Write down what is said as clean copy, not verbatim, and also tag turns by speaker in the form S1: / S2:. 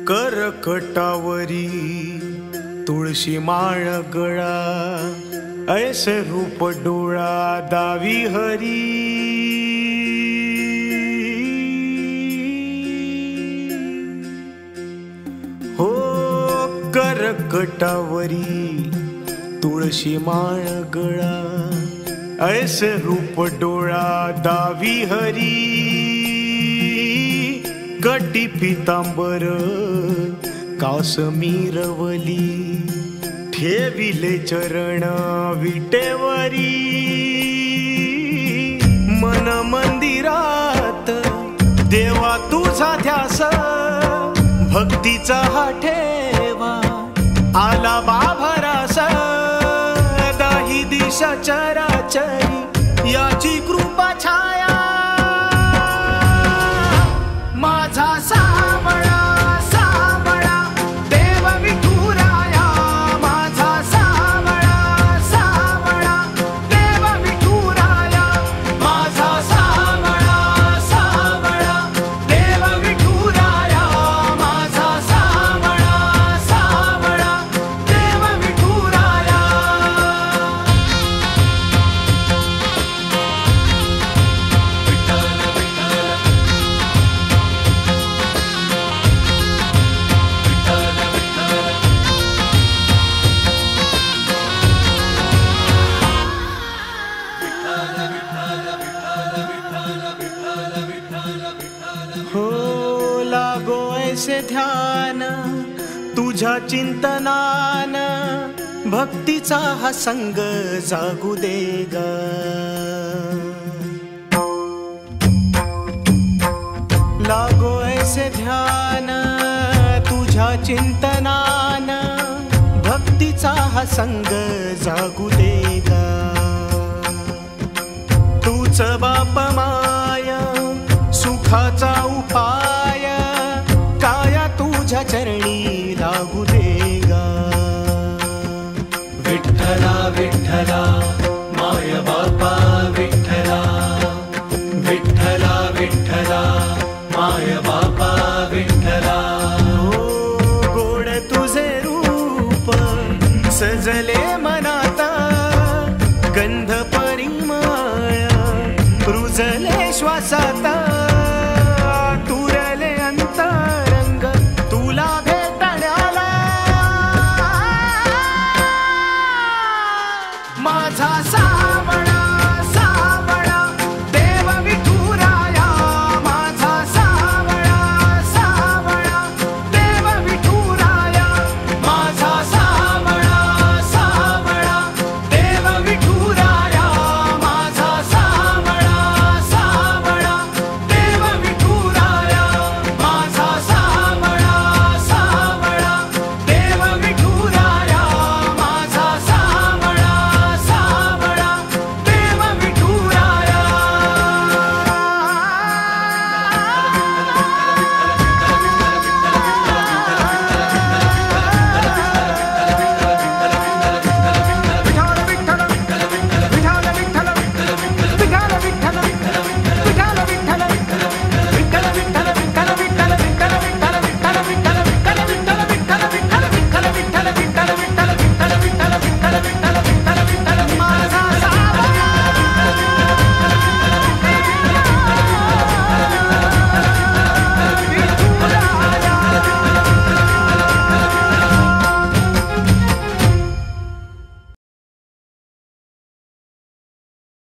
S1: करकटावरी तुळशी माळ गळा, ऐसे रूप डोळा दावी हरी। हो करकटावरी तुळशी माळ गळा, ऐसे रूप डोळा दावी हरी। कटी पितांबर कासमीरवली, ठेविले चरण विटेवरी। मन मंदिरात देवा तुझा ध्यास, भक्तीचा हा ठेवा आला बाभरास। दाही दिशा चराचरी याची कृपा छाया, माझा सावळा सावळा देव विठुराया। माझा सावळा सावळा देव विठुराया। माझा सावळा सावळा देव विठुराया। माझा सावळा सावळा देव विठुराया। हो लागो ऐसे ध्यान तुझ्या चिंतनान, भक्तीचा हा संग जागू दे ग। लागो ऐसे ध्यान तुझ्या चिंतनान, भक्तीचा हा संग जागू दे ग। तूच बाप माया सुखाचा उपाय, काया तुझ्या चरणी लागू दे गा।
S2: विठ्ठला विठ्ठला माय बापा विठ्ठला। विठ्ठला विठ्ठला माय बापा विठ्ठला।
S1: हो गोड तुझे रूप सजले मनात, गंध परिमळ रुजले श्वासात। तुरले अंतरंग तुला भेटण्याला, माझा